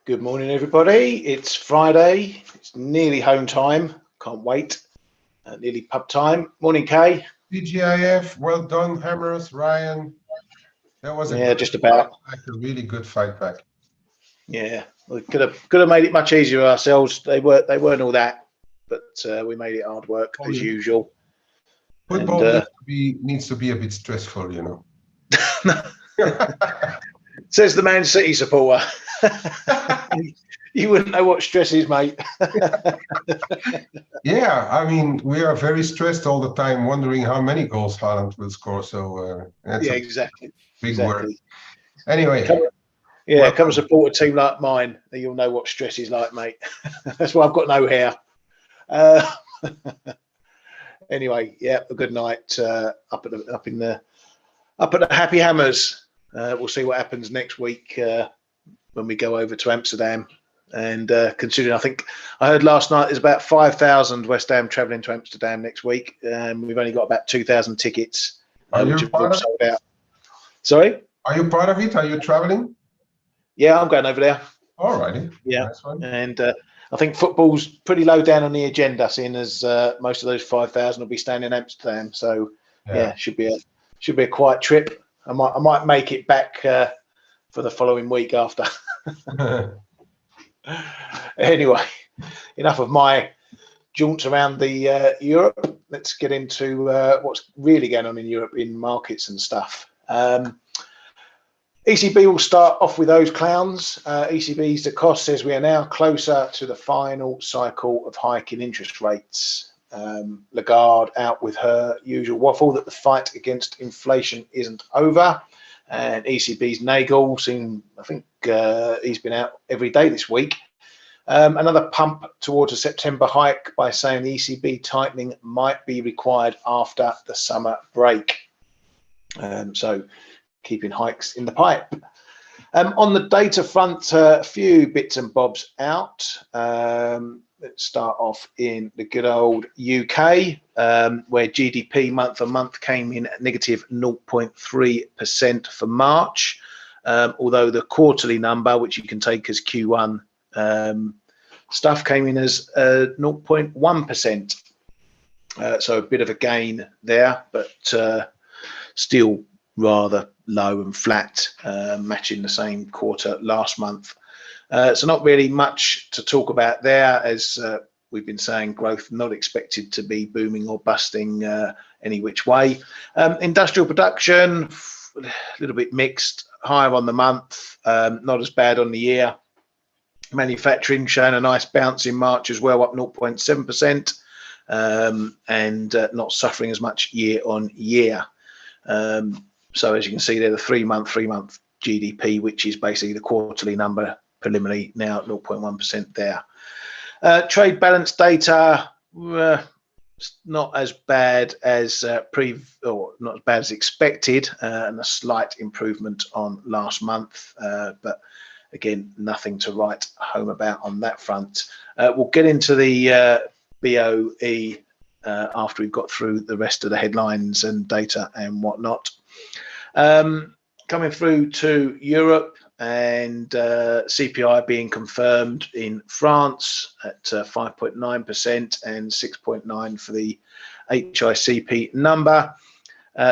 Good morning, everybody. It's Friday. It's nearly home time. Can't wait. Nearly pub time. Morning, Kay. TGIF, well done, Hammers, Ryan. That was a just about a really good fight back. Yeah, we could have made it much easier ourselves. They weren't all that, but we made it hard work as usual. Football needs to be a bit stressful, you know. Says the Man City supporter. You wouldn't know what stress is, mate. Yeah, I mean, we are very stressed all the time, wondering how many goals Haaland will score. So that's exactly. Big work. Anyway, come support a team like mine. You'll know what stress is like, mate. That's why I've got no hair. Anyway, yeah, a good night up at the Happy Hammers. We'll see what happens next week when we go over to Amsterdam. And considering, I think I heard last night there's about 5,000 West Ham travelling to Amsterdam next week. We've only got about 2,000 tickets, which have all sold out. Sorry? Are you part of it? Are you travelling? Yeah, I'm going over there. All righty. Yeah, and I think football's pretty low down on the agenda, seeing as most of those 5,000 will be staying in Amsterdam. So yeah, should be a quiet trip. I might make it back for the following week after. Anyway, enough of my jaunts around the Europe. Let's get into what's really going on in Europe in markets and stuff. ECB will start off with those clowns. ECB's de Cost says we are now closer to the final cycle of hiking interest rates. Lagarde out with her usual waffle that the fight against inflation isn't over. And ECB's Nagel, I think he's been out every day this week. Another pump towards a September hike by saying the ECB tightening might be required after the summer break. So keeping hikes in the pipe. On the data front, a few bits and bobs out. Let's start off in the good old UK, where GDP month on month came in at negative 0.3% for March, although the quarterly number, which you can take as Q1 stuff, came in as 0.1%. So a bit of a gain there, but still rather low and flat, matching the same quarter last month. So not really much to talk about there, as we've been saying, growth not expected to be booming or busting any which way. Industrial production, a little bit mixed, higher on the month, not as bad on the year. Manufacturing showing a nice bounce in March as well, up 0.7%, and not suffering as much year on year. So as you can see there, the three-month GDP, which is basically the quarterly number, preliminary now at 0.1% there. Trade balance data, not as bad as not as bad as expected, and a slight improvement on last month, but again, nothing to write home about on that front. We'll get into the BOE after we've got through the rest of the headlines and data and whatnot. Coming through to Europe, and CPI being confirmed in France at 5.9% and 6.9% for the HICP number.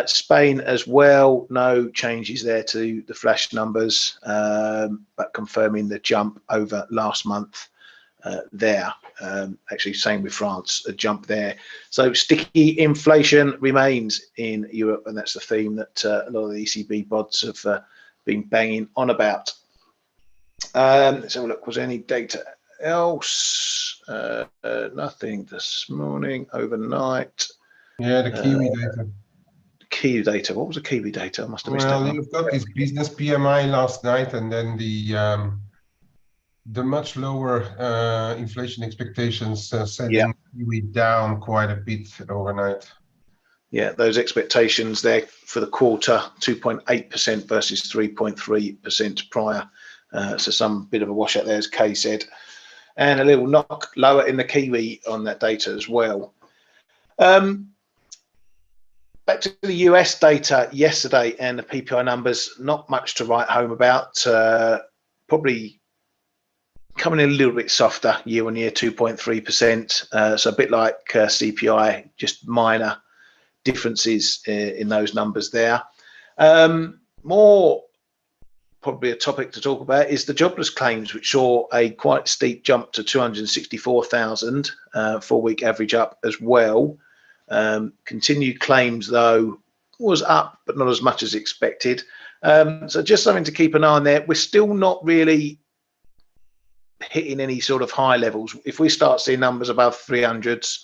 Spain as well, no changes there to the flash numbers, but confirming the jump over last month there. Actually, same with France, a jump there. So sticky inflation remains in Europe, and that's the theme that a lot of the ECB bods have been banging on about. Let's have a look. Was there any data else? Nothing this morning, overnight. Yeah, the Kiwi data. Kiwi data. What was the Kiwi data? I must have missed that. Well, you've got this business PMI last night, and then the much lower inflation expectations sending Kiwi down quite a bit overnight. Yeah, those expectations there for the quarter, 2.8% versus 3.3% prior. So some bit of a washout there, as Kay said, and a little knock lower in the Kiwi on that data as well. Back to the US data yesterday and the PPI numbers, not much to write home about. probably coming in a little bit softer year on year, 2.3%. So a bit like CPI, just minor differences in those numbers there. More probably a topic to talk about is the jobless claims, which saw a quite steep jump to 264,000, 4-week average up as well. Continued claims, though, was up, but not as much as expected. So just something to keep an eye on there. We're still not really hitting any sort of high levels. If we start seeing numbers above 300s,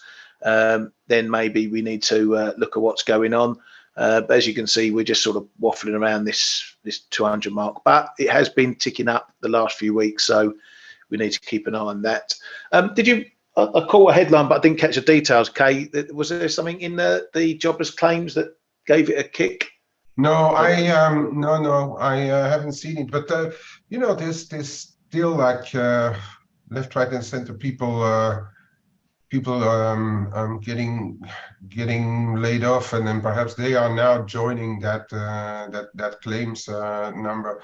then maybe we need to look at what's going on. But as you can see, we're just sort of waffling around this 200 mark, but it has been ticking up the last few weeks, so we need to keep an eye on that. Did you? I caught a headline, but I didn't catch the details. Kay, was there something in the jobless claims that gave it a kick? No, I haven't seen it, but you know, there's still like left, right, and center people getting laid off, and then perhaps they are now joining that claims number.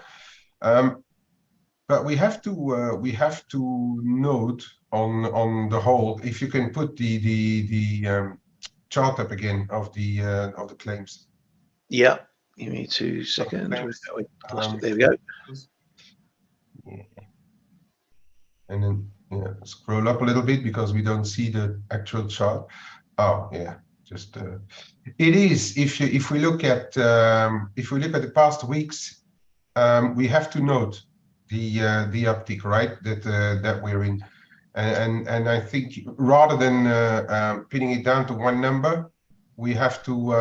But we have to note on the whole, if you can put the chart up again of the claims. Yeah, give me 2 seconds. There we go. Yeah. And then scroll up a little bit because we don't see the actual chart. Oh yeah, just it is. If we look at the past weeks, we have to note the uptick, right? That we're in, and I think rather than pinning it down to one number, we have to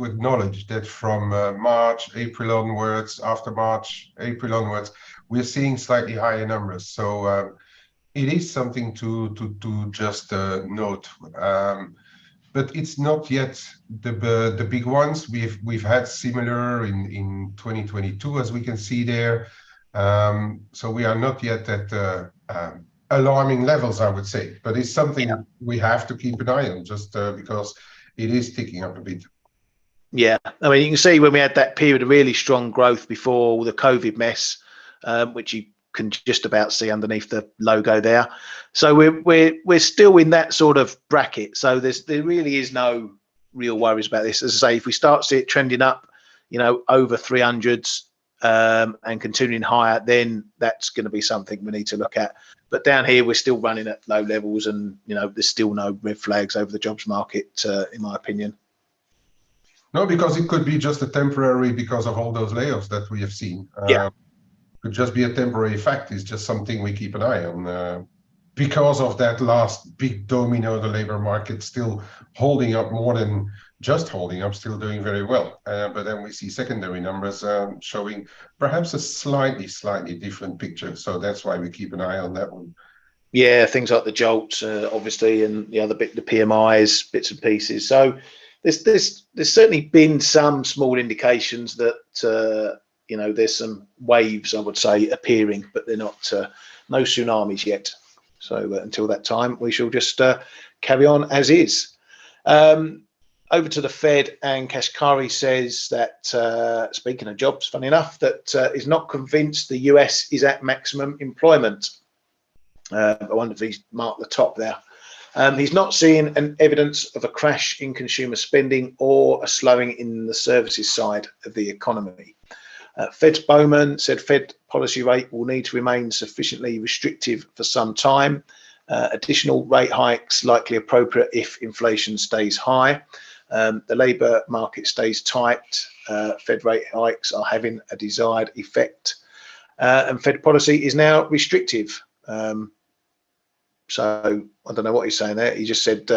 acknowledge that from March, April onwards, after March, April onwards, we're seeing slightly higher numbers. So it is something to just note. But it's not yet the big ones. We've had similar in 2022, as we can see there. So we are not yet at alarming levels, I would say. But it's something we have to keep an eye on, just because it is ticking up a bit. Yeah, I mean, you can see when we had that period of really strong growth before the COVID mess, which you can just about see underneath the logo there. So we're still in that sort of bracket. So there really is no real worries about this. As I say, if we start to see it trending up, you know, over 300s and continuing higher, then that's going to be something we need to look at. But down here, we're still running at low levels, and you know, there's still no red flags over the jobs market, in my opinion. No, because it could be just a temporary, because of all those layoffs that we have seen. Could just be a temporary fact. It's just something we keep an eye on. Because of that last big domino, the labor market still holding up more than just holding up, still doing very well. But then we see secondary numbers showing perhaps a slightly different picture. So that's why we keep an eye on that one. Yeah, things like the jolts, obviously, and the other bit, the PMIs, bits and pieces. So there's certainly been some small indications that you know, there's some waves, I would say, appearing, but they're not no tsunamis yet. So until that time, we shall just carry on as is. Over to the Fed, and Kashkari says that, speaking of jobs, funny enough, that is not convinced the US is at maximum employment. I wonder if he's marked the top there. He's not seeing an evidence of a crash in consumer spending or a slowing in the services side of the economy. Fed's Bowman said Fed policy rate will need to remain sufficiently restrictive for some time. Additional rate hikes likely appropriate if inflation stays high. The labour market stays tight. Fed rate hikes are having a desired effect. And Fed policy is now restrictive. So I don't know what he's saying there. He just said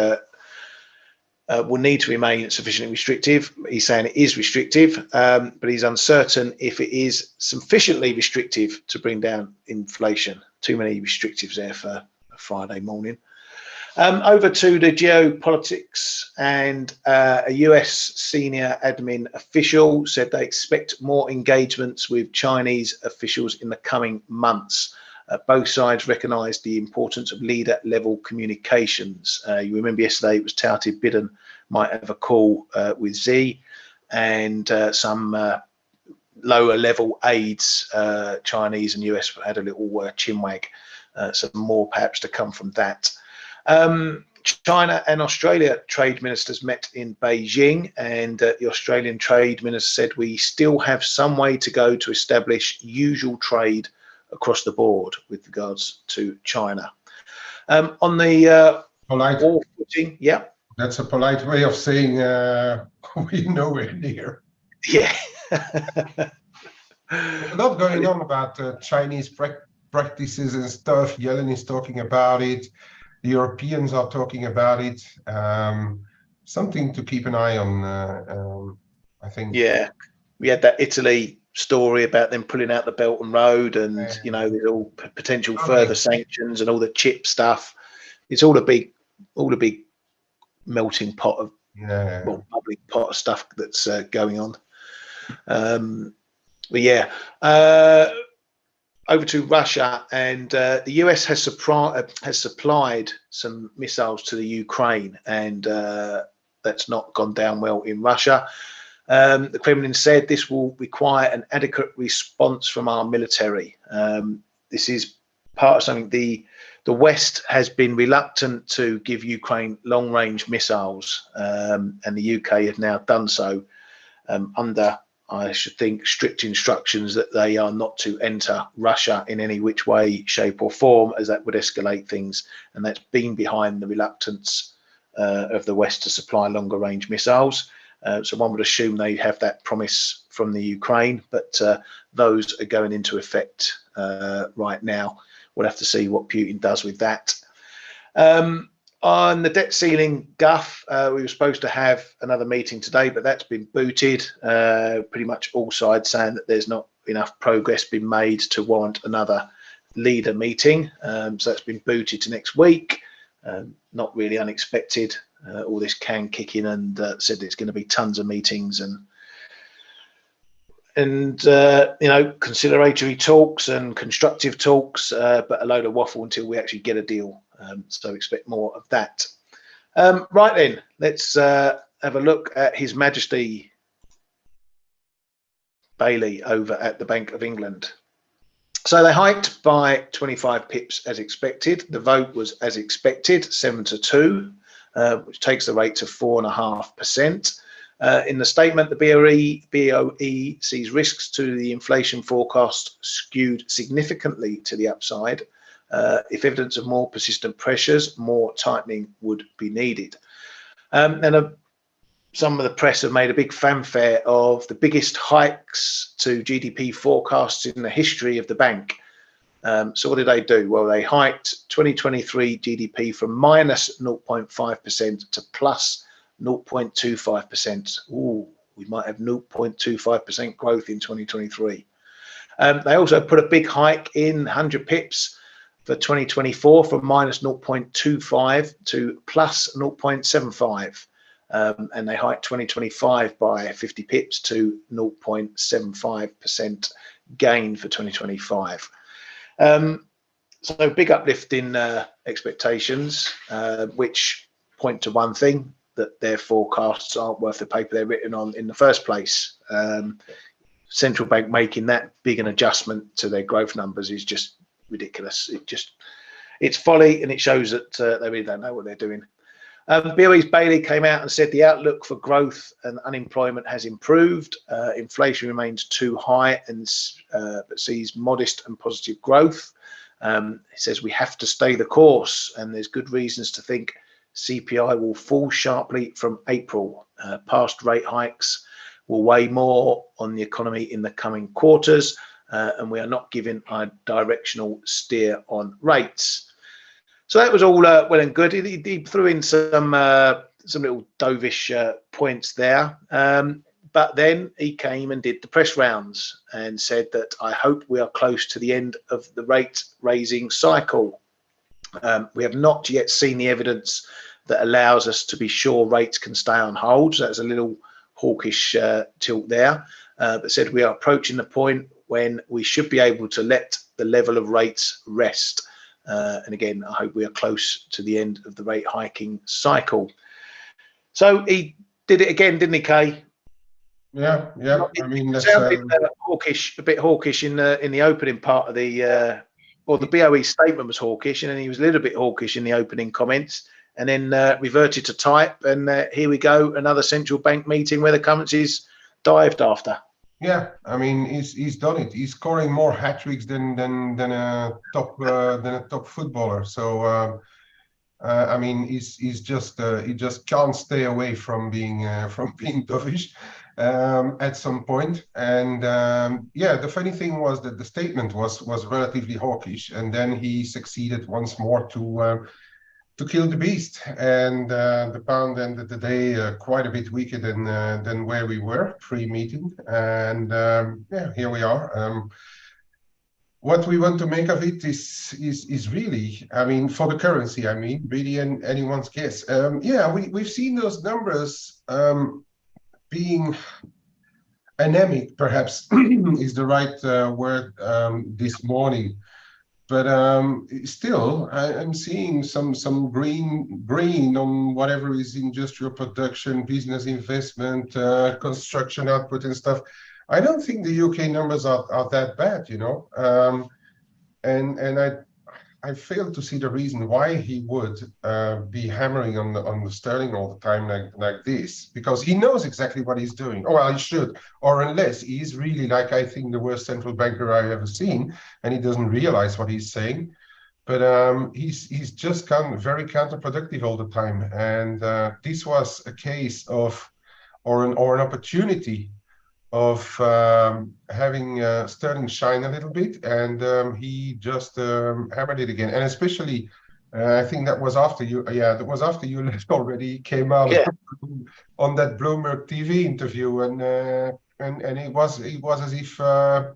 will need to remain sufficiently restrictive. He's saying it is restrictive, but he's uncertain if it is sufficiently restrictive to bring down inflation. Too many restrictives there for a Friday morning. Over to the geopolitics, and a US senior admin official said they expect more engagements with Chinese officials in the coming months. Both sides recognised the importance of leader-level communications. You remember yesterday it was touted Biden might have a call with Xi, and some lower level aides, Chinese and US had a little chinwag. So more perhaps to come from that. China and Australia trade ministers met in Beijing, and the Australian trade minister said we still have some way to go to establish usual trade across the board with regards to China. On the polite war footing, yeah. That's a polite way of saying we're nowhere near. Yeah. There's a lot going on about Chinese practices and stuff. Yellen is talking about it. The Europeans are talking about it. Something to keep an eye on, I think. Yeah, we had that Italy story about them pulling out the Belt and Road, and you know, there's all potential further sanctions and all the chip stuff. It's all a big melting pot of well, bubbling pot of stuff that's going on. But yeah, over to Russia, and the US has supplied some missiles to the Ukraine, and that's not gone down well in Russia. The Kremlin said this will require an adequate response from our military. This is part of something the West has been reluctant to give Ukraine long-range missiles, and the UK have now done so under, I should think, strict instructions that they are not to enter Russia in any which way, shape or form, as that would escalate things. And that's been behind the reluctance of the West to supply longer range missiles. So one would assume they have that promise from the Ukraine, but those are going into effect right now. We'll have to see what Putin does with that. On the debt ceiling guff, we were supposed to have another meeting today, but that's been booted. Pretty much all sides saying that there's not enough progress been made to warrant another leader meeting. So that's been booted to next week. Not really unexpected. All this can kick in, and said it's going to be tons of meetings and you know, conciliatory talks and constructive talks, but a load of waffle until we actually get a deal. So expect more of that. Right then, let's have a look at His Majesty Bailey over at the Bank of England. So they hiked by 25 pips as expected. The vote was as expected, 7-2, which takes the rate to 4.5%. In the statement, the BOE sees risks to the inflation forecast skewed significantly to the upside. If evidence of more persistent pressures, more tightening would be needed. And some of the press have made a big fanfare of the biggest hikes to GDP forecasts in the history of the bank. So what did they do? Well, they hiked 2023 GDP from minus 0.5% to plus 0.25%. Ooh, we might have 0.25% growth in 2023. They also put a big hike in 100 pips for 2024 from minus 0.25 to plus 0.75. And they hiked 2025 by 50 pips to 0.75% gain for 2025. So big uplift in expectations, which point to one thing, that their forecasts aren't worth the paper they're written on in the first place. Central bank making that big an adjustment to their growth numbers is just ridiculous. It's folly, and it shows that they really don't know what they're doing. BOE's Bailey came out and said the outlook for growth and unemployment has improved. Inflation remains too high, and but sees modest and positive growth. He says we have to stay the course, and there's good reasons to think CPI will fall sharply from April. Past rate hikes will weigh more on the economy in the coming quarters, and we are not giving a directional steer on rates. So that was all well and good. He threw in some little dovish points there, but then he came and did the press rounds and said that I hope we are close to the end of the rate raising cycle. We have not yet seen the evidence that allows us to be sure rates can stay on hold. So that's a little hawkish tilt there, but said we are approaching the point when we should be able to let the level of rates rest. And again, I hope we are close to the end of the rate hiking cycle. So he did it again, didn't he, Kay? Yeah, yeah. I mean, It that's sounded hawkish, a bit hawkish in the opening part of the the BOE statement was hawkish, and then he was a little bit hawkish in the opening comments, and then reverted to type. And here we go, another central bank meeting where the currencies dived after. yeah. I mean, he's done it. He's scoring more hat tricks than a top footballer. So I mean, he just can't stay away from being dovish at some point. And yeah, the funny thing was that the statement was relatively hawkish, and then he succeeded once more to kill the beast. And the pound ended the day quite a bit weaker than where we were pre-meeting. And yeah, here we are. What we want to make of it is really, I mean, for the currency, I mean, really anyone's guess. Yeah, we've seen those numbers being anemic, perhaps is the right word this morning. But still, I'm seeing some green on whatever is industrial production, business investment, construction output and stuff. I don't think the UK numbers are that bad, you know. And I fail to see the reason why he would be hammering on the sterling all the time like this, because he knows exactly what he's doing. Oh, well, he should, or unless he's really, like, I think, the worst central banker I've ever seen, and he doesn't realize what he's saying. But he's just very counterproductive all the time, and this was a case of or an opportunity of having sterling shine a little bit, and he just hammered it again. And especially, I think that was after you. Yeah, that was after you left already. Came out on that Bloomberg TV interview, and it was as if. All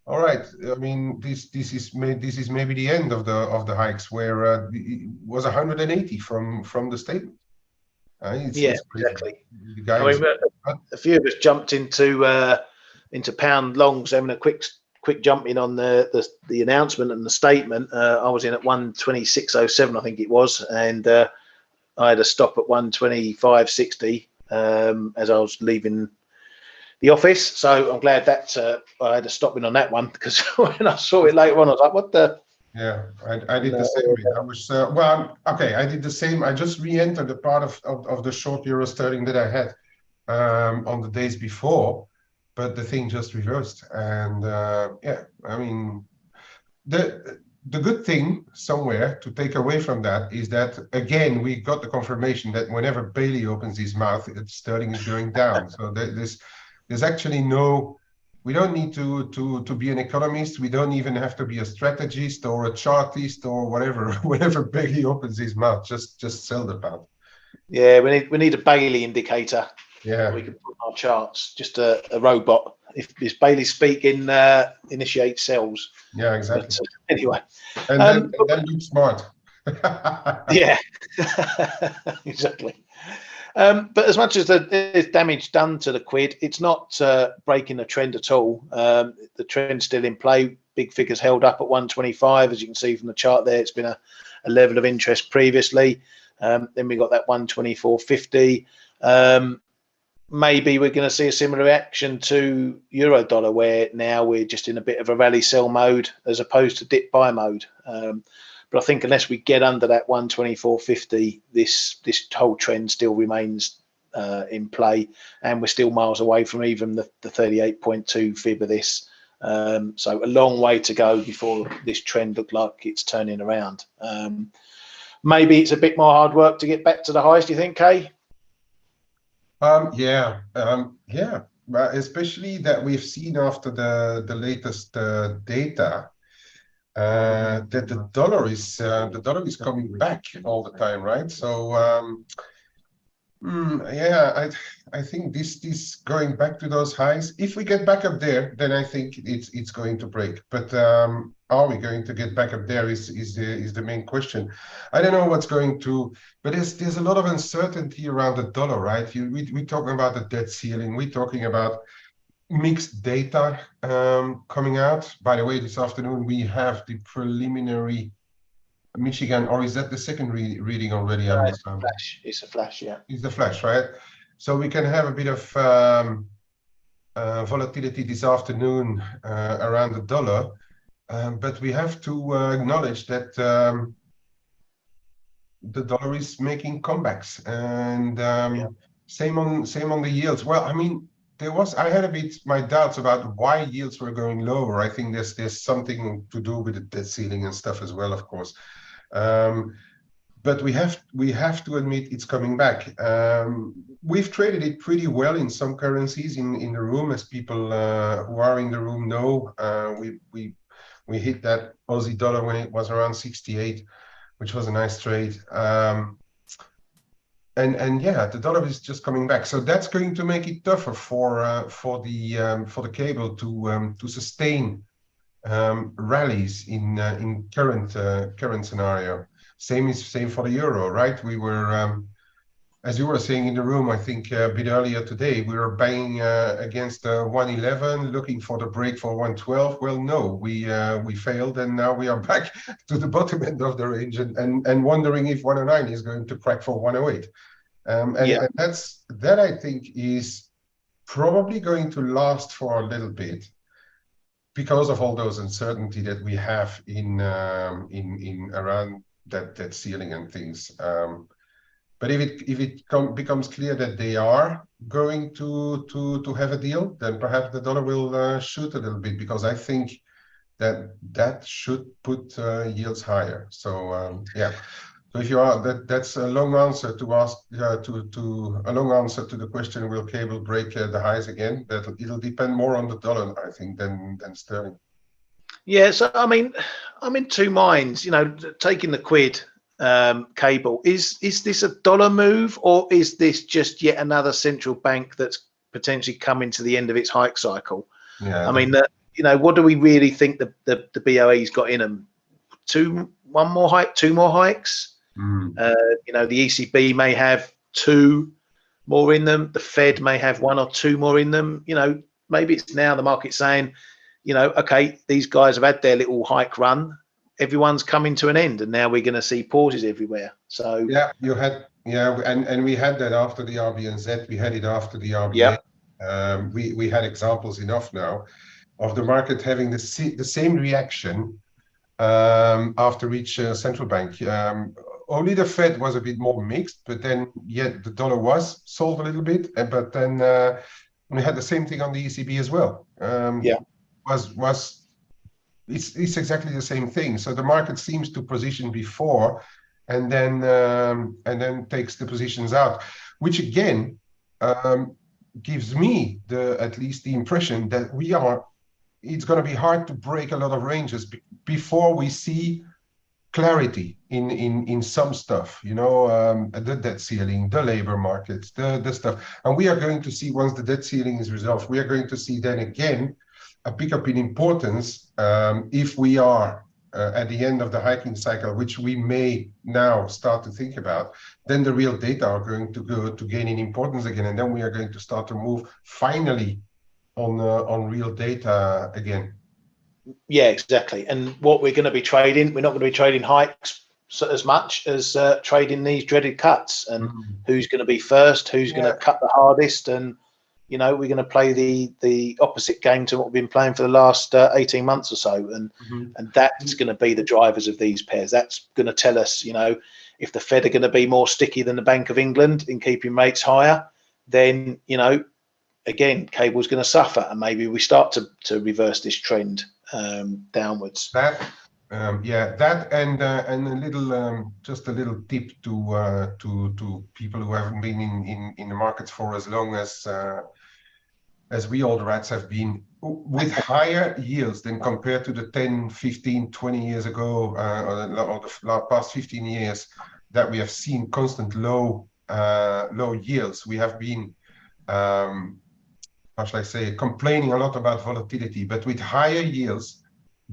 right. I mean, this is maybe the end of the hikes, where it was 180 from the statement. Yeah, exactly. The guy I mean, a few of us jumped into pound longs, having a quick jump in on the announcement and the statement. I was in at 126.07, I think it was, and I had a stop at 125.60 as I was leaving the office. So I'm glad that I had a stop in on that one, because when I saw it later on, I was like, "What the?" Yeah, I did the same. I was well, okay. I did the same. I just re-entered the part of the short euro sterling that I had on the days before, but the thing just reversed. And yeah, I mean, the good thing somewhere to take away from that is that, again, we got the confirmation that whenever Bailey opens his mouth, sterling is going down. So there's actually no. We don't need to be an economist. We don't even have to be a strategist or a chartist or whatever. Whenever Bailey opens his mouth, just sell the pound. Yeah, we need a Bailey indicator. Yeah, we can put on our charts. Just a robot. If Bailey speaking, initiate sells. Yeah, exactly. But, anyway, and then look smart. Yeah, exactly. But as much as there's damage done to the quid, it's not breaking the trend at all. The trend's still in play. Big figures held up at 125, as you can see from the chart there. It's been a level of interest previously. Then we got that 124.50. Maybe we're going to see a similar reaction to euro dollar, where now we're just in a bit of a rally sell mode as opposed to dip buy mode. But I think unless we get under that 124.50, this whole trend still remains in play, and we're still miles away from even the 38.2 fib of this. So a long way to go before this trend looks like it's turning around. Maybe it's a bit more hard work to get back to the highs. Do you think, Kay? Yeah, but especially that we've seen after the latest data. That the dollar is coming back all the time, right? So yeah, I think this going back to those highs. If we get back up there, then I think it's going to break. But are we going to get back up there is the main question. I don't know what's going to, but there's a lot of uncertainty around the dollar, right? We're talking about the debt ceiling. We're talking about mixed data coming out. By the way, this afternoon we have the preliminary Michigan, or is that the second reading already? No, it's a flash. It's a flash, yeah. It's the flash, right? So we can have a bit of volatility this afternoon around the dollar, but we have to acknowledge that the dollar is making comebacks, and same on the yields. Well, I mean, I had a bit my doubts about why yields were going lower. I think there's something to do with the debt ceiling and stuff as well, of course. But we have to admit it's coming back. We've traded it pretty well in some currencies in the room, as people who are in the room know. We hit that Aussie dollar when it was around 68, which was a nice trade. And yeah, the dollar is just coming back, so that's going to make it tougher for the cable to sustain rallies in current scenario. Same for the euro, right? We were, as you were saying in the room, I think a bit earlier today, we were banging against 111, looking for the break for 112. Well, no, we failed, and now we are back to the bottom end of the range, and wondering if 109 is going to crack for 108. And that I think is probably going to last for a little bit, because of all those uncertainty that we have in around that ceiling and things. But if it becomes clear that they are going to have a deal, then perhaps the dollar will shoot a little bit, because I think that should put yields higher. So yeah. So if you are that's a long answer to ask a long answer to the question: will cable break the highs again? That it'll depend more on the dollar, I think, than sterling. Yeah, so I mean, I'm in two minds. You know, taking the quid cable, is this a dollar move, or is this just yet another central bank that's potentially coming to the end of its hike cycle? Yeah, I mean, you know, what do we really think the BOE's got in them? Two more hikes. You know, the ECB may have 2 more in them. The Fed may have 1 or 2 more in them. You know, maybe it's now the market saying, you know, okay, these guys have had their little hike run. Everyone's coming to an end, and now we're going to see pauses everywhere. So yeah, and we had that after the RBNZ. We had it after the RBA. We had examples enough now of the market having the same reaction after each central bank. Only the Fed was a bit more mixed, but then yet the dollar was sold a little bit. But then we had the same thing on the ECB as well. It's exactly the same thing. So the market seems to position before, and then takes the positions out, which again gives me at least the impression that it's going to be hard to break a lot of ranges before we see clarity in some stuff, you know, the debt ceiling, the labor markets, the stuff. And we are going to see, once the debt ceiling is resolved, we are going to see then again a pickup in importance if we are at the end of the hiking cycle, which we may now start to think about. Then the real data are going to gain in importance again, and then we are going to start to move finally on real data again. Yeah, exactly. And what we're going to be trading, we're not going to be trading hikes as much as trading these dreaded cuts, and who's going to be first, who's going to cut the hardest. And you know, we're going to play the opposite game to what we've been playing for the last 18 months or so, and that's going to be the drivers of these pairs. That's going to tell us, you know, if the Fed are going to be more sticky than the Bank of England in keeping rates higher, then, you know, again, cable's going to suffer, and maybe we start to reverse this trend downwards. That and a little just a little tip to people who haven't been in the markets for as long as we old rats have been, with higher yields than compared to the 10, 15, 20 years ago, or the past 15 years that we have seen constant low yields. We have been how shall I say, complaining a lot about volatility, but with higher yields,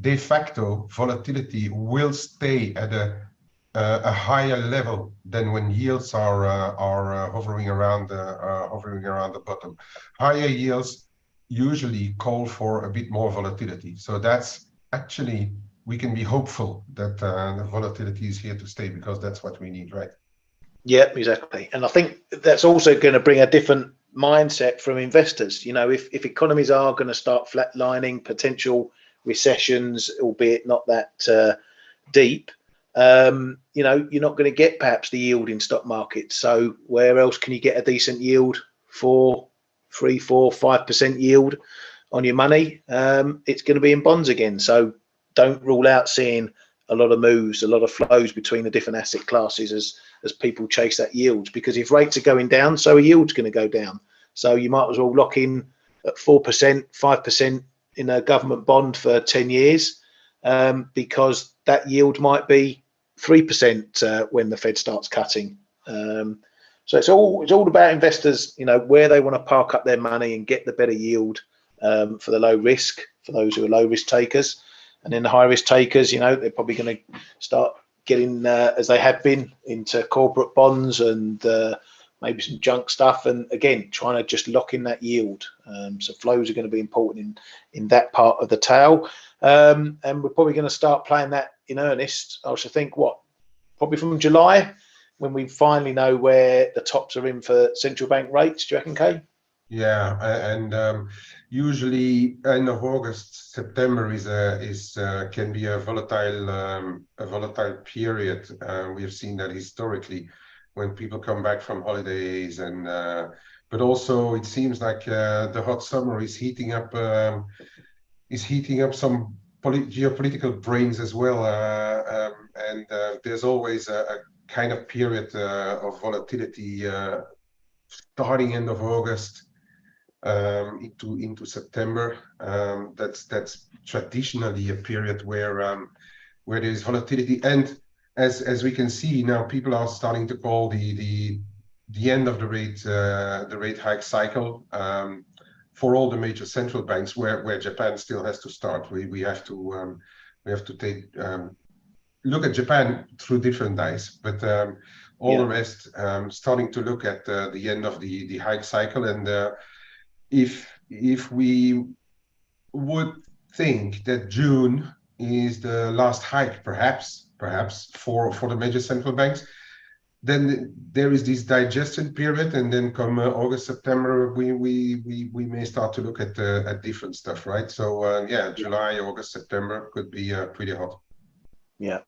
de facto volatility will stay at a higher level than when yields are hovering around the bottom. Higher yields usually call for a bit more volatility, so that's actually, we can be hopeful that the volatility is here to stay, because that's what we need, right? Yeah, exactly. And I think that's also going to bring a different mindset from investors. You know, if economies are going to start flatlining, potential recessions, albeit not that deep, you know, you're not going to get perhaps the yield in stock markets. So where else can you get a decent yield for 3, 4, 5% yield on your money? It's going to be in bonds again. So don't rule out seeing a lot of moves, a lot of flows between the different asset classes as people chase that yield, because if rates are going down, so a yield's going to go down. So you might as well lock in at 4%, 5% in a government bond for 10 years, because that yield might be 3% when the Fed starts cutting. So it's all about investors, you know, where they want to park up their money and get the better yield for the low risk, for those who are low risk takers. And then the high risk takers, you know, they're probably going to start getting, as they have been, into corporate bonds and maybe some junk stuff. And again, trying to just lock in that yield. So flows are going to be important in that part of the tail. And we're probably going to start playing that in earnest. I should think, probably from July, when we finally know where the tops are in for central bank rates. Do you reckon, Kay? Yeah, and usually end of August, September can be a volatile period. We have seen that historically when people come back from holidays, and but also it seems like the hot summer is heating up some geopolitical brains as well, and there's always a kind of period of volatility starting end of August into September. That's traditionally a period where there is volatility, and as we can see now, people are starting to call the end of the rate hike cycle for all the major central banks, where Japan still has to start. We have to take look at Japan through different eyes, but all the rest starting to look at the end of the hike cycle. And if we would think that June is the last hike, perhaps for the major central banks, then there is this digestion period, and then come August, September, we may start to look at different stuff, right? So July, August, September could be pretty hot. Yeah.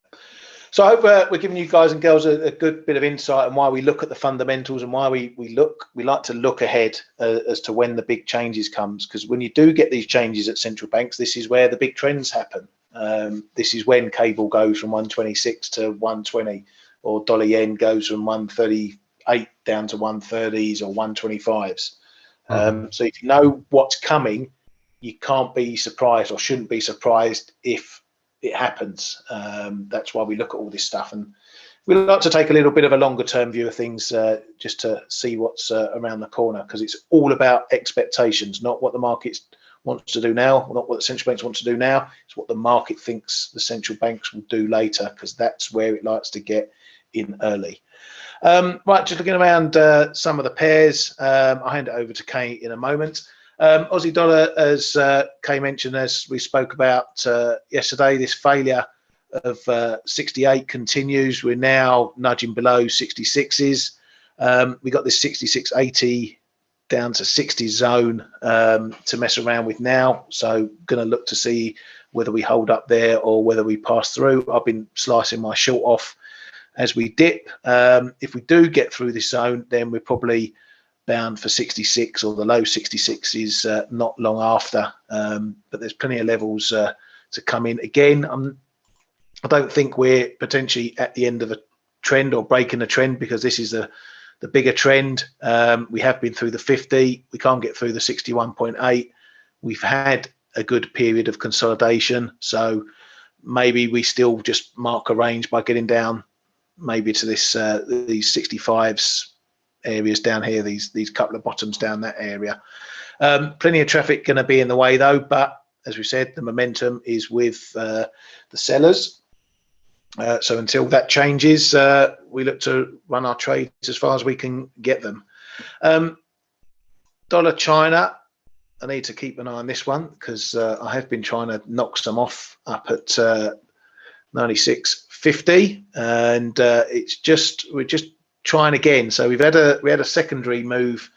So I hope we're giving you guys and girls a good bit of insight on why we look at the fundamentals and why we like to look ahead as to when the big changes comes. Because when you do get these changes at central banks, this is where the big trends happen. This is when cable goes from 126 to 120, or dollar yen goes from 138 down to 130s or 125s. So if you know what's coming, you can't be surprised, or shouldn't be surprised, if it happens. That's why we look at all this stuff, and we like to take a little bit of a longer term view of things, just to see what's around the corner, because it's all about expectations, not what the market wants to do now, not what the central banks want to do now. It's what the market thinks the central banks will do later, because that's where it likes to get in early. Right, just looking around some of the pairs. I'll hand it over to Kay in a moment. Aussie dollar, as Kay mentioned, as we spoke about yesterday, this failure of 68 continues. We're now nudging below 66s. We got this 66.80 down to 60 zone to mess around with now. So going to look to see whether we hold up there or whether we pass through. I've been slicing my short off as we dip. If we do get through this zone, then we're probably bound for 66, or the low 66 is not long after. But there's plenty of levels to come in. Again, I don't think we're potentially at the end of a trend or breaking a trend, because this is the bigger trend. We have been through the 50. We can't get through the 61.8. We've had a good period of consolidation, so maybe we still just mark a range by getting down maybe to this these 65s areas down here, these couple of bottoms down that area. Plenty of traffic going to be in the way though, but as we said, the momentum is with the sellers. So until that changes, we look to run our trades as far as we can get them. Dollar China, I need to keep an eye on this one, because I have been trying to knock some off up at 96.50, and we're just trying again. So we had a secondary move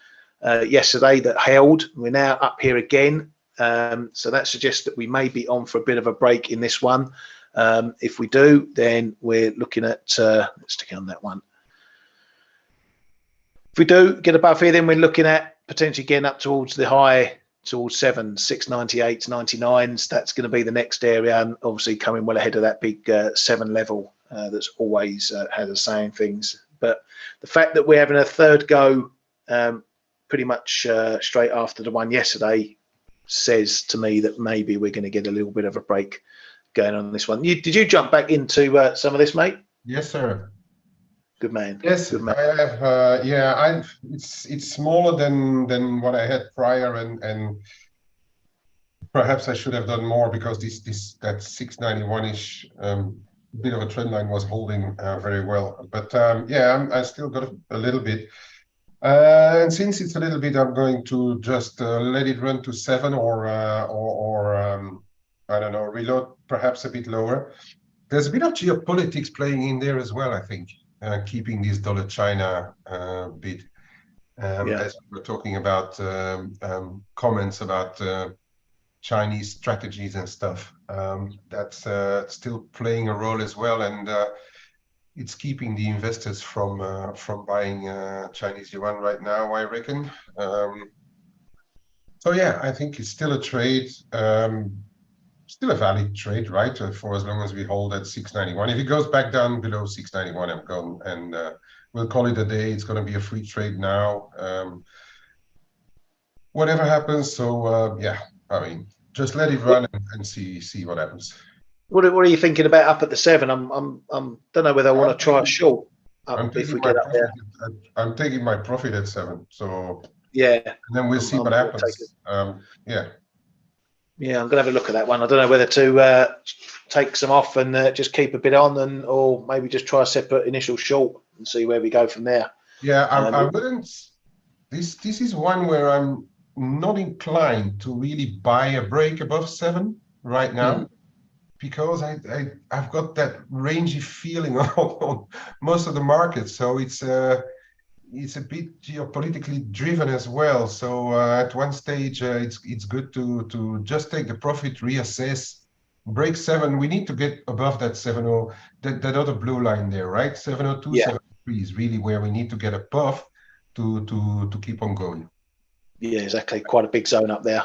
yesterday that held. We're now up here again. So that suggests that we may be on for a bit of a break in this one. If we do, then we're looking at, let's stick on that one. If we do get above here, then we're looking at potentially getting up towards the high, towards 698, 99s. That's going to be the next area, and obviously coming well ahead of that big 7 level that's always had us saying things. But the fact that we're having a third go pretty much straight after the one yesterday says to me that maybe we're going to get a little bit of a break going on this one. Did you jump back into some of this, mate? Yes, sir. Good man. Yes, good man. I have. Yeah, it's smaller than what I had prior, and perhaps I should have done more because that 691-ish bit of a trend line was holding very well. But yeah, I still got a little bit. And since it's a little bit, I'm going to just let it run to 7 or I don't know, reload perhaps a bit lower. There's a bit of geopolitics playing in there as well, I think, keeping this dollar-China bid. As we were talking about comments about Chinese strategies and stuff, that's still playing a role as well, and it's keeping the investors from buying Chinese yuan right now, I reckon. So yeah, I think it's still a trade, still a valid trade, right? For as long as we hold at 691. If it goes back down below 691, I'm gone, and we'll call it a day. It's going to be a free trade now. Whatever happens, so yeah, I mean, just let it run and see what happens. What are you thinking about up at the 7? I'm don't know whether I want to try a short up if we get up there. I'm taking my profit at 7, so yeah. And then we'll see what happens. Yeah. Yeah, I'm gonna have a look at that one. I don't know whether to take some off and just keep a bit on, or maybe just try a separate initial short and see where we go from there. Yeah, I wouldn't. This is one where I'm not inclined to really buy a break above 7 right now. Because I've got that rangy feeling on most of the markets, so it's a bit geopolitically driven as well. So at one stage, it's good to just take the profit, reassess, break 7. We need to get above that 70, that other blue line there, right? 702, 703 is really where we need to get above to keep on going. Yeah, exactly. Quite a big zone up there.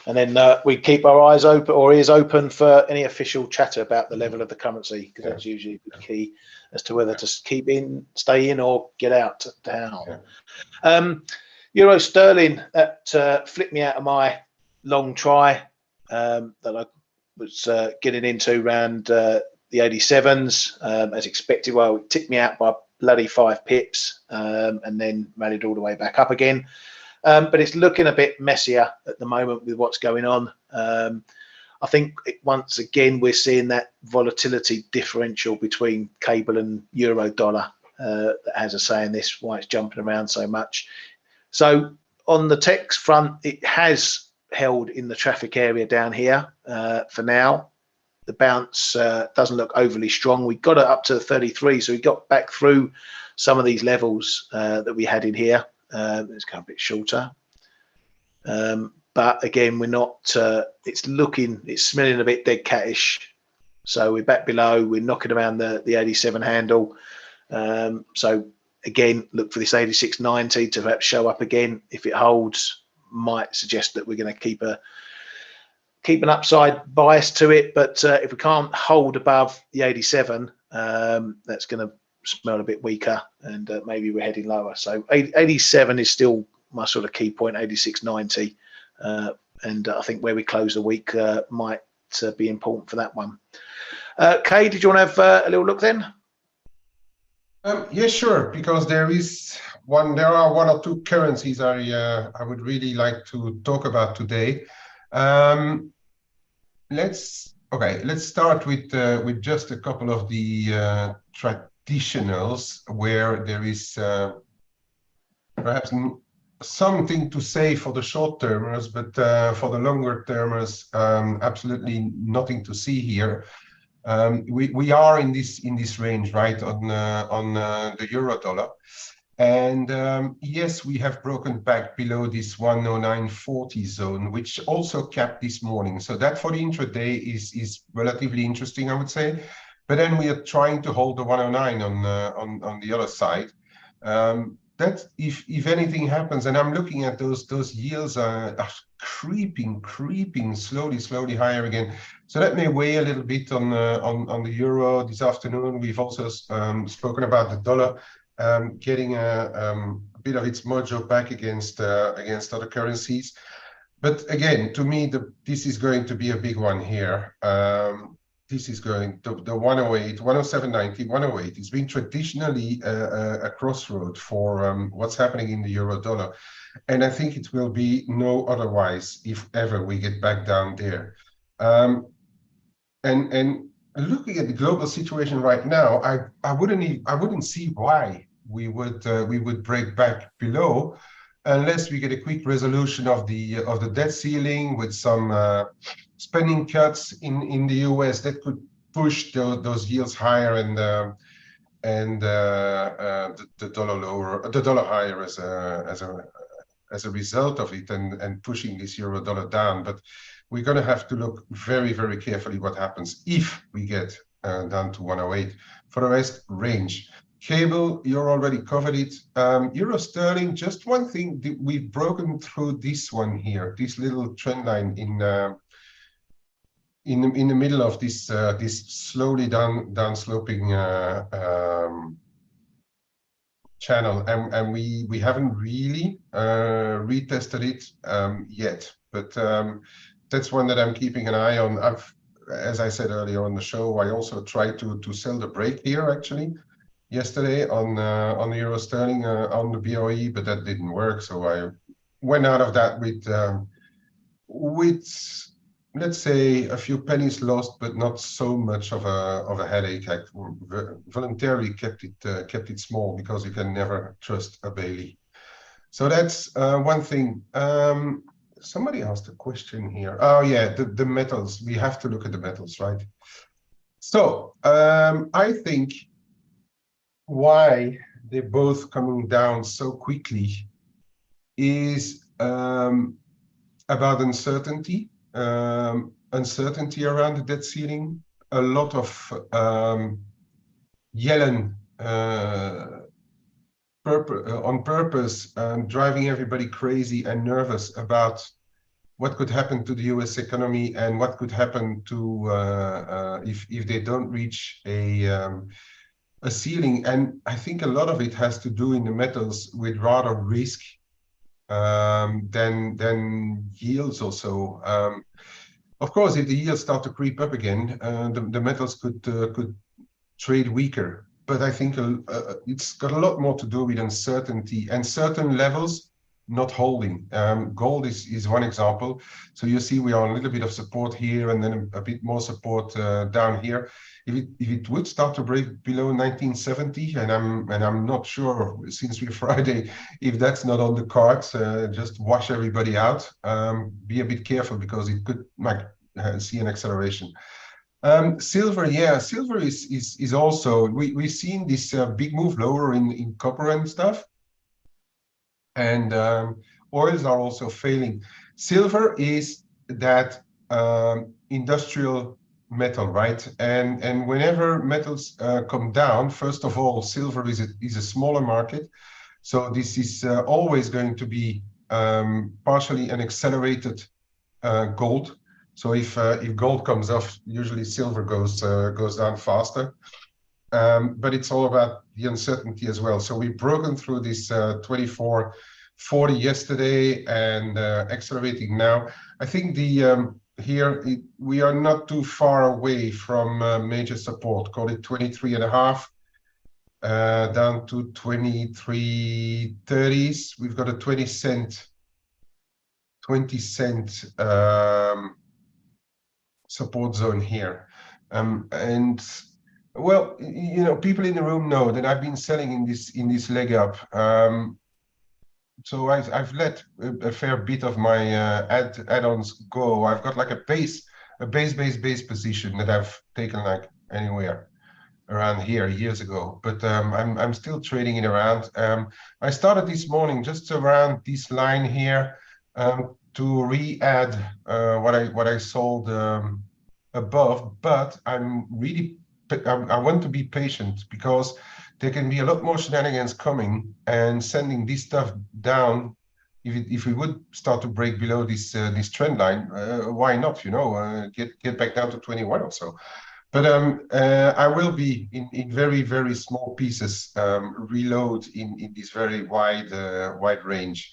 And then we keep our eyes open or ears open for any official chatter about the level of the currency, because that's usually the key as to whether to stay in, or get out down. Euro sterling, that flipped me out of my long try that I was getting into around the 87s as expected. Well, it ticked me out by bloody 5 pips and then rallied all the way back up again. But it's looking a bit messier at the moment with what's going on. I think once again we're seeing that volatility differential between cable and euro dollar that has a say in this, why it's jumping around so much. So on the text front, it has held in the traffic area down here for now. The bounce doesn't look overly strong. We got it up to 33, so we got back through some of these levels that we had in here. It's kind of a bit shorter, but again, we're not. It's smelling a bit dead cattish. So we're back below. We're knocking around the 87 handle. So again, look for this 86.90 to perhaps show up again. If it holds, might suggest that we're going to keep an upside bias to it. But if we can't hold above the 87, that's going to smell a bit weaker, and maybe we're heading lower. So 87 is still my sort of key point, 86.90, and I think where we close the week might be important for that one. Kay, did you want to have a little look then? Yeah, sure, because there are one or two currencies I would really like to talk about today. Let's start with just a couple of the traditionals where there is perhaps something to say for the short termers, but for the longer termers, absolutely nothing to see here. We are in this range, right, on the euro dollar, And yes, we have broken back below this 109.40 zone, which also capped this morning. So that for the intraday is relatively interesting, I would say. But then we are trying to hold the 109 on the other side. That if anything happens, and I'm looking at those yields are creeping slowly higher again. So that may weigh a little bit on the euro this afternoon. We've also spoken about the dollar getting a bit of its mojo back against other currencies. But again, to me, this is going to be a big one here. This is going to the 108, 107.90, 108. It's been traditionally a crossroad for what's happening in the euro dollar. And I think it will be no otherwise if ever we get back down there. And looking at the global situation right now, I wouldn't see why we would break back below unless we get a quick resolution of the debt ceiling with some spending cuts in the US that could push those yields higher and the dollar lower, the dollar higher as a result of it, and pushing this euro dollar down. But we're going to have to look very carefully what happens if we get down to 108. For the rest, range. Cable, you're already covered it. Euro sterling, just one thing, we've broken through this one here, this little trend line in the middle of this slowly down sloping channel, and we haven't really retested it yet, but that's one that I'm keeping an eye on. As I said earlier on the show, I also tried to sell the break here actually yesterday on the euro sterling on the BOE, but that didn't work, so I went out of that with let's say a few pennies lost, but not so much of a headache. I voluntarily kept it small because you can never trust a Bailey. So that's one thing. Somebody asked a question here. Oh yeah, the metals. We have to look at the metals, right? So I think why they're both coming down so quickly is about uncertainty. Uncertainty around the debt ceiling, a lot of Yellen on purpose driving everybody crazy and nervous about what could happen to the US economy and what could happen to if they don't reach a ceiling. And I think a lot of it has to do in the metals with rather risk than yields also. Of course, if the yields start to creep up again, the metals could trade weaker. But I think it's got a lot more to do with uncertainty and certain levels not holding. Gold is one example. So you see we are on a little bit of support here and then a bit more support down here. If it would start to break below 1970, and I'm not sure since we're Friday if that's not on the cards, just wash everybody out. Be a bit careful because it could see an acceleration. Silver, yeah, silver is also we've seen this big move lower in copper and stuff, and oils are also failing. Silver is that industrial metal, right? And whenever metals come down, first of all, silver is a smaller market, so this is always going to be partially an accelerated gold. So if gold comes off, usually silver goes down faster. But it's all about the uncertainty as well. So we've broken through this 24.40 yesterday and accelerating now. I think we are not too far away from major support. Call it 23.5 down to 23.30s. We've got a 20 cent support zone here, and well, you know, people in the room know that I've been selling in this leg up, so I've let a fair bit of my add-ons go. I've got like a base position that I've taken like anywhere. around here years ago, but I'm still trading it around. I started this morning just around this line here to re-add what I sold above, but I want to be patient because there can be a lot more shenanigans coming and sending this stuff down. If we would start to break below this this trend line, why not? You know, get back down to 21 or so. But I will be in very small pieces reload in this very wide range.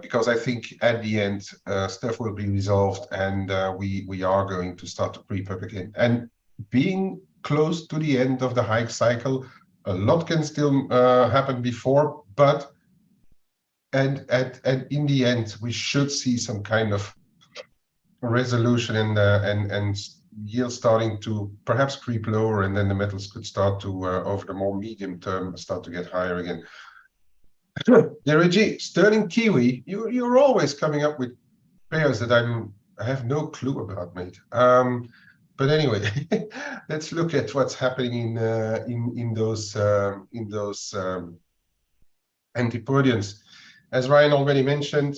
Because I think at the end stuff will be resolved and we are going to start to creep up again. And being close to the end of the hike cycle, a lot can still happen before, but and in the end we should see some kind of resolution and yield starting to perhaps creep lower, and then the metals could start to over the more medium term start to get higher again. Derek, sterling Kiwi, you're always coming up with pairs that I have no clue about, mate. But anyway, let's look at what's happening in those antipodians. As Ryan already mentioned,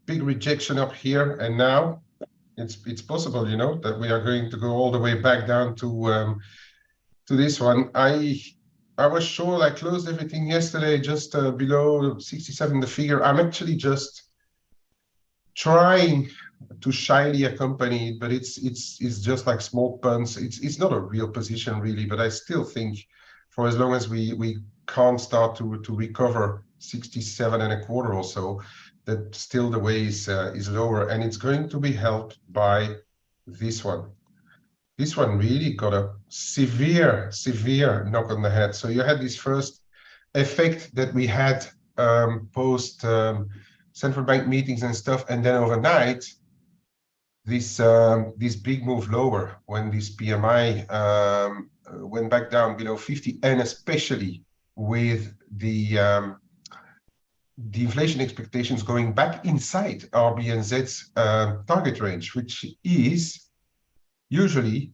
big rejection up here, and now it's possible, you know, that we are going to go all the way back down to this one. I was sure I closed everything yesterday just below 67 the figure. I'm actually just trying to shyly accompany it, but it's just like small punts. It's not a real position really, but I still think for as long as we can't start to recover 67 and a quarter or so, that still the way is lower, and it's going to be helped by this one. This one really got a severe knock on the head. So you had this first effect that we had post central bank meetings and stuff, and then overnight this big move lower when this PMI went back down below 50, and especially with the inflation expectations going back inside RBNZ's target range, which is usually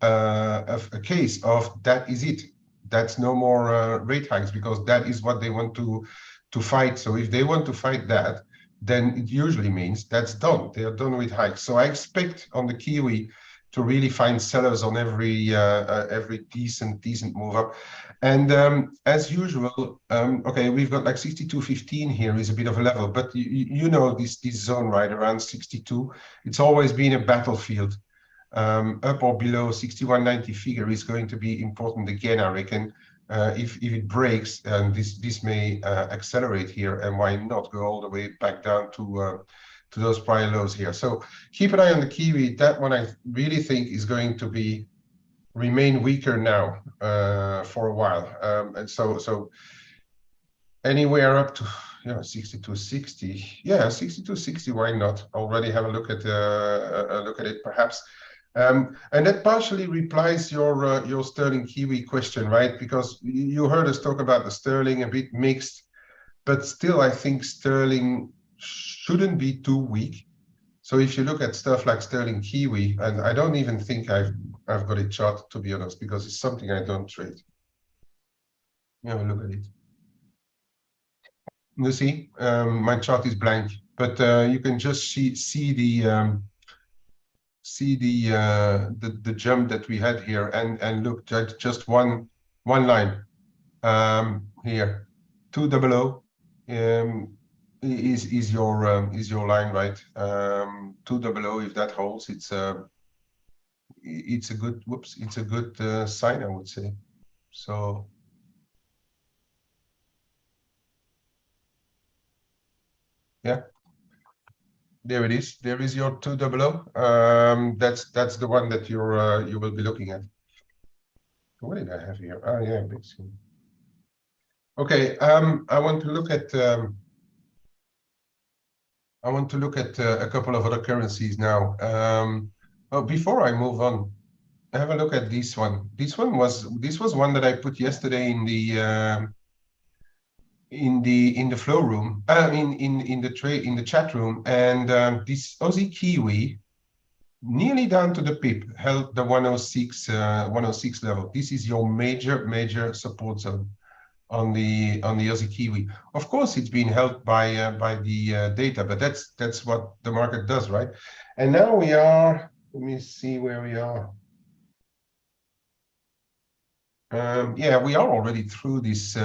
a case of that is it. That's no more rate hikes, because that is what they want to fight. So if they want to fight that, then it usually means that's done. They are done with hikes. So I expect on the Kiwi to really find sellers on every decent move up. And as usual, okay, we've got like 62.15 here is a bit of a level, but you know this zone right around 62. It's always been a battlefield. Up or below 61.90 figure is going to be important again, I reckon. If it breaks, this may accelerate here, and why not go all the way back down to those prior lows here. So keep an eye on the Kiwi. That one I really think is going to remain weaker now for a while. And so anywhere up to 62.60, yeah, 62.60. Why not? Already have a look at it perhaps. And that partially replies your sterling Kiwi question, right? Because you heard us talk about the sterling a bit mixed, but still I think sterling shouldn't be too weak. So if you look at stuff like sterling Kiwi, and I don't even think I've got it charted, to be honest, because it's something I don't trade. Have a look at it. You see, my chart is blank, but you can just see the jump that we had here, and look, just one line here, 200 is your line, right? 200, if that holds, it's a good sign, I would say. So yeah, there it is. There is your 200. That's the one that you will be looking at. What did I have here? Oh yeah, big screen. Okay, I want to look at a couple of other currencies now. Oh, before I move on, have a look at this one. This was one that I put yesterday in the flow room. In the chat room, and this Aussie Kiwi nearly down to the pip, held the 106 level. This is your major support zone on the Aussie Kiwi. Of course, it's been held by the data, but that's what the market does, right? And now we are. Let me see where we are. Yeah, we are already through this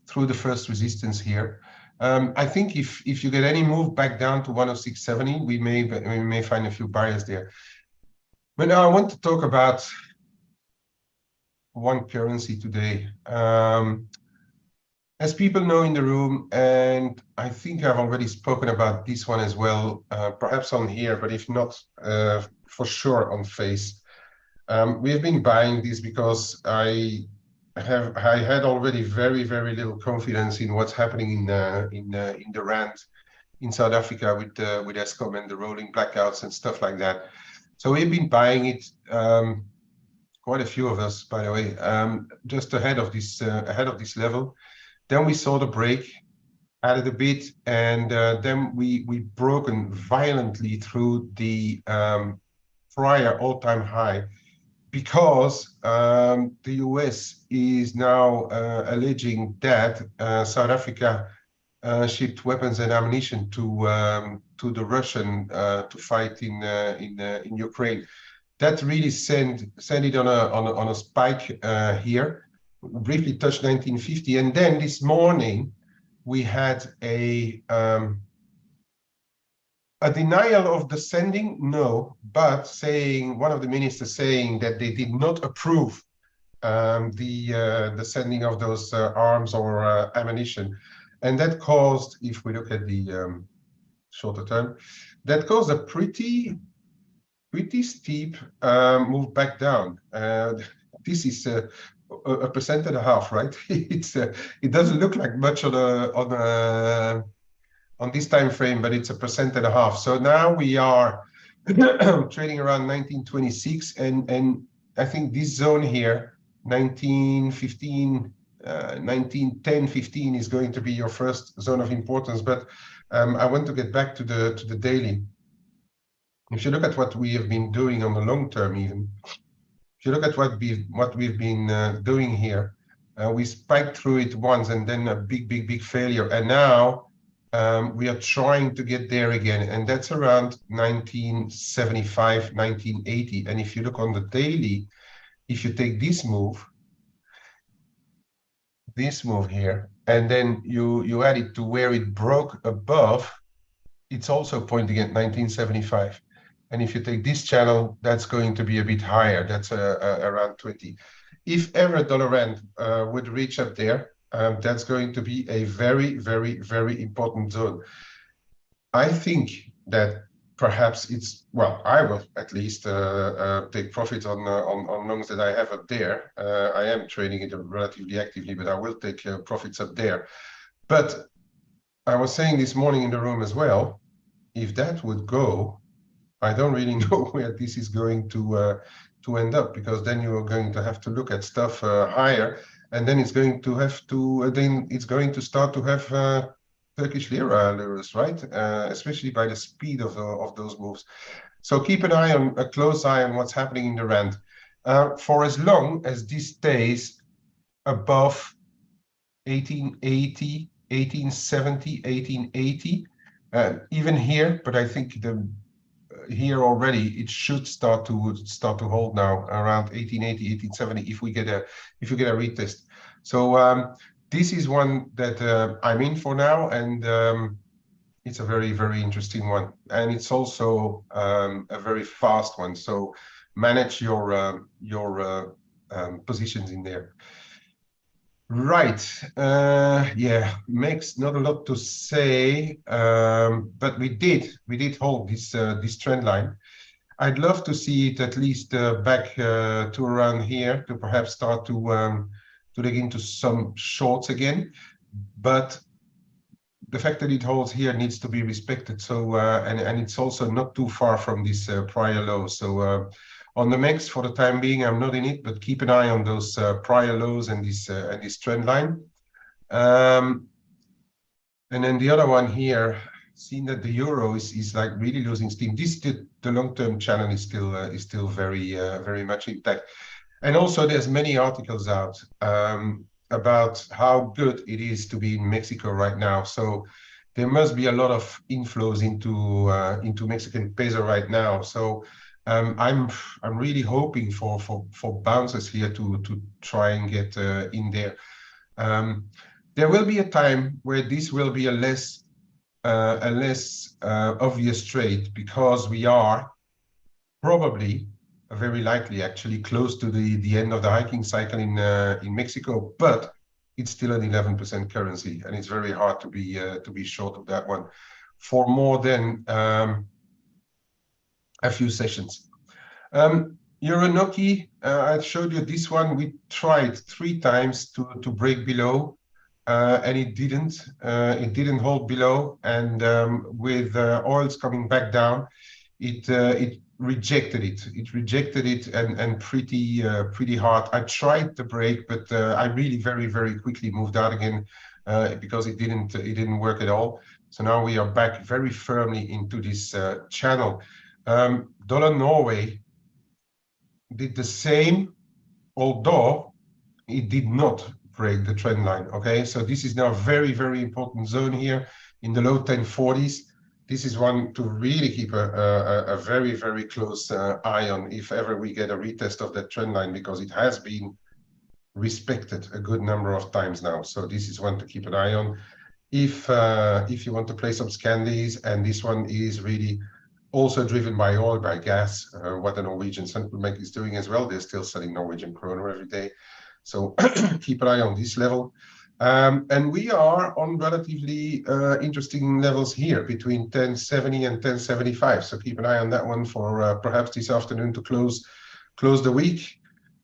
through the first resistance here. I think if you get any move back down to 106.70, we may find a few barriers there. But now I want to talk about one currency today. As people know in the room, and I think I've already spoken about this one as well, perhaps on here, but if not, for sure on F.A.C.E. We have been buying this because I had already very little confidence in what's happening in the rand in South Africa with Eskom and the rolling blackouts and stuff like that. So we've been buying it, quite a few of us, by the way, just ahead of this level. Then we saw the break, added a bit, and then we broken violently through the prior all-time high, because the US is now alleging that South Africa shipped weapons and ammunition to the Russian to fight in Ukraine. That really sent it on a spike here, briefly touched 1950, and then this morning we had a denial of the sending, no, but saying, one of the ministers saying that they did not approve the sending of those arms or ammunition. And that caused, if we look at the shorter term, that caused a pretty steep move back down. This is a 1.5%, right? It doesn't look like much on this time frame, but it's 1.5%. So now we are trading around 1926, and I think this zone here, 1915, 1910, 15 is going to be your first zone of importance. But I want to get back to the daily. If you look at what we have been doing on the long term, even if you look at what we've been doing here, we spiked through it once and then a big failure, and now we are trying to get there again, and that's around 1975, 1980. And if you look on the daily, if you take this move here, and then you add it to where it broke above, it's also pointing at 1975. And if you take this channel, that's going to be a bit higher. That's around 20. If ever dollar rand would reach up there, that's going to be a very important zone. I think that perhaps it's, well, I will at least take profit on longs that I have up there. I am trading it relatively actively, but I will take profits up there. But I was saying this morning in the room as well, if that would go, I don't really know where this is going to end up, because then you are going to have to look at stuff higher, and then it's going to have to start to have Turkish liras, right? Especially by the speed of those moves. So keep an eye on, a close eye on what's happening in the rand. For as long as this stays above 1880, 1870, 1880, even here, but I think here already it should start to hold now around 1880, 1870 if we get a retest. So this is one that I'm in for now, and it's a very interesting one, and it's also a very fast one. So manage your positions in there. Right. Yeah, makes not a lot to say, but we did hold this trend line. I'd love to see it at least back to around here to perhaps start to dig into some shorts again. But the fact that it holds here needs to be respected. So and it's also not too far from this prior low. So on the MEX, for the time being, I'm not in it, but keep an eye on those prior lows and this trend line. And then the other one here, seen that the euro is like really losing steam. The long-term channel is still very much intact. And also, there's many articles out about how good it is to be in Mexico right now. So there must be a lot of inflows into Mexican peso right now. So I'm really hoping for bounces here to try and get in there. There will be a time where this will be a less obvious trade, because we are probably very likely actually close to the end of the hiking cycle in Mexico, but it's still an 11% currency, and it's very hard to be short of that one for more than a few sessions. Euronoki, I showed you this one. We tried 3 times to break below, and it didn't hold below. And with oils coming back down, it rejected it. It rejected it and pretty hard. I tried the break, but I really very quickly moved out again because it didn't work at all. So now we are back very firmly into this channel. Dollar Norway did the same, although it did not break the trend line. Okay, so this is now a very important zone here in the low 1040s. This is one to really keep a very close eye on if ever we get a retest of that trend line, because it has been respected a good number of times now. So this is one to keep an eye on if you want to play some scandies. And this one is really also driven by oil, by gas, what the Norwegian central bank is doing as well. They're still selling Norwegian kroner every day. So keep an eye on this level. And we are on relatively interesting levels here between 1070 and 1075. So keep an eye on that one for perhaps this afternoon to close the week.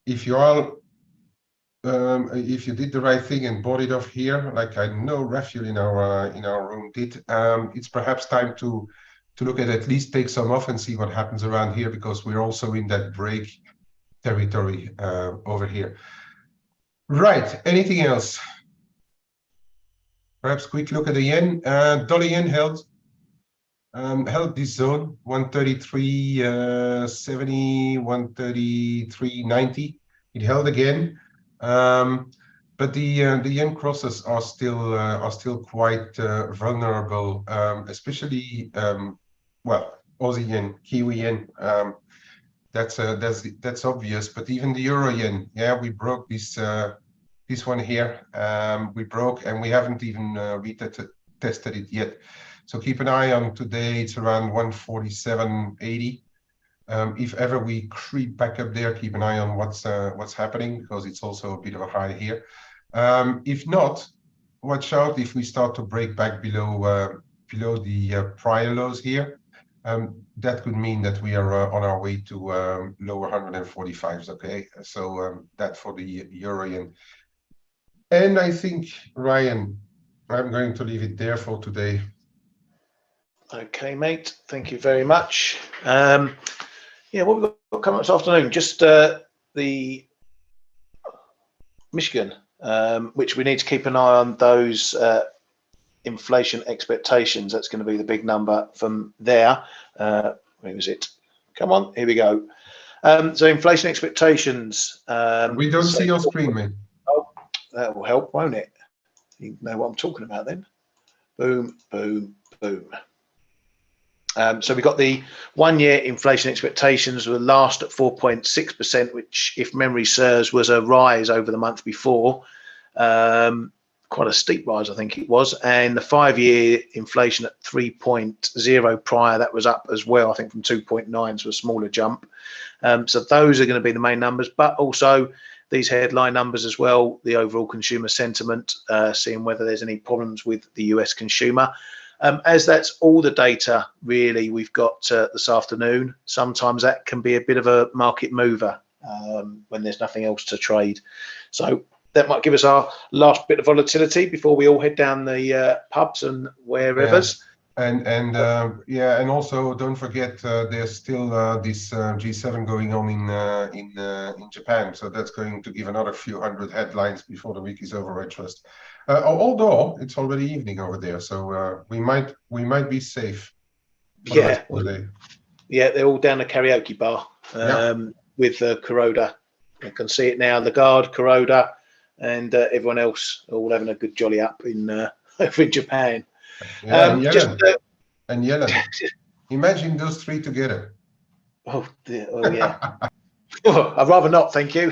If you are if you did the right thing and bought it off here, like I know Raphael in our room did, it's perhaps time to look at least take some off and see what happens around here, because we're also in that break territory over here. Right, anything else? Perhaps quick look at the yen. Dollar yen held this zone, 133.70, 133.90. It held again, but the yen crosses are still quite vulnerable, especially well, Aussie yen, Kiwi yen. That's obvious. But even the euro yen, yeah, we broke this one here. We broke, and we haven't even retested it yet. So keep an eye on today. It's around 147.80. If ever we creep back up there, keep an eye on what's happening, because it's also a bit of a high here. If not, watch out if we start to break back below the prior lows here. That could mean that we are on our way to lower 145s. Okay, so that for the euro yen. And I think, Ryan, I'm going to leave it there for today. Okay, mate. Thank you very much. Yeah, what we've got coming up this afternoon, just the Michigan, which we need to keep an eye on those inflation expectations. That's going to be the big number from there. Where was it? Come on, here we go. So inflation expectations. We don't see your screen, mate. Oh, that will help, won't it? You know what I'm talking about then. Boom, boom, boom. So we've got the 1 year inflation expectations were last at 4.6%, which, if memory serves, was a rise over the month before. Quite a steep rise, I think it was. And the 5 year inflation at 3.0 prior, that was up as well, I think from 2.9, so a smaller jump. So those are going to be the main numbers, but also these headline numbers as well, the overall consumer sentiment, seeing whether there's any problems with the US consumer. As that's all the data really we've got this afternoon. Sometimes that can be a bit of a market mover when there's nothing else to trade. So that might give us our last bit of volatility before we all head down the pubs and wherever's. Yeah. And also don't forget there's still this G7 going on in Japan, so that's going to give another few hundred headlines before the week is over, I trust. Although it's already evening over there, so we might be safe for the rest of the day. Yeah, they're all down the karaoke bar with Kuroda. I can see it now. Lagarde, Kuroda, and everyone else all having a good jolly up in over in Japan. Yeah, and Yellen. Imagine those three together. Oh, yeah. Oh, I'd rather not, thank you.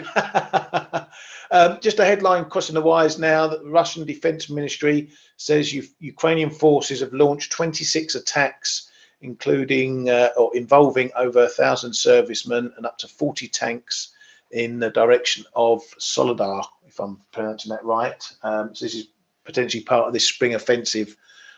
Just a headline crossing the wires now that the Russian Defense Ministry says Ukrainian forces have launched 26 attacks, including or involving over 1,000 servicemen and up to 40 tanks in the direction of Soledar, if I'm pronouncing that right. So this is potentially part of this spring offensive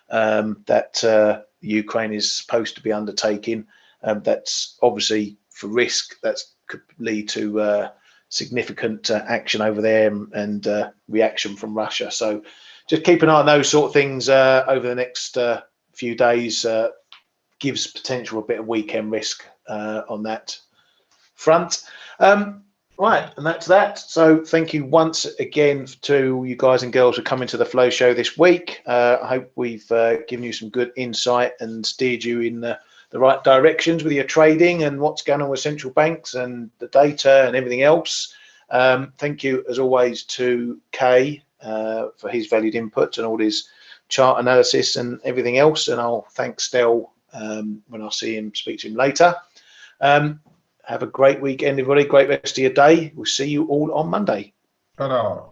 that Ukraine is supposed to be undertaking. That's obviously for risk. That could lead to significant action over there and reaction from Russia. So just keep an eye on those sort of things over the next few days. Gives potential a bit of weekend risk on that front. Right, and that's that. So thank you once again to you guys and girls for coming to the Flow Show this week. I hope we've given you some good insight and steered you in the right directions with your trading and what's going on with central banks and the data and everything else. Thank you, as always, to Kay for his valued input and all his chart analysis and everything else. And I'll thank Dale when I see him, speak to him later. Have a great weekend, everybody. Great rest of your day. We'll see you all on Monday. Ta-da.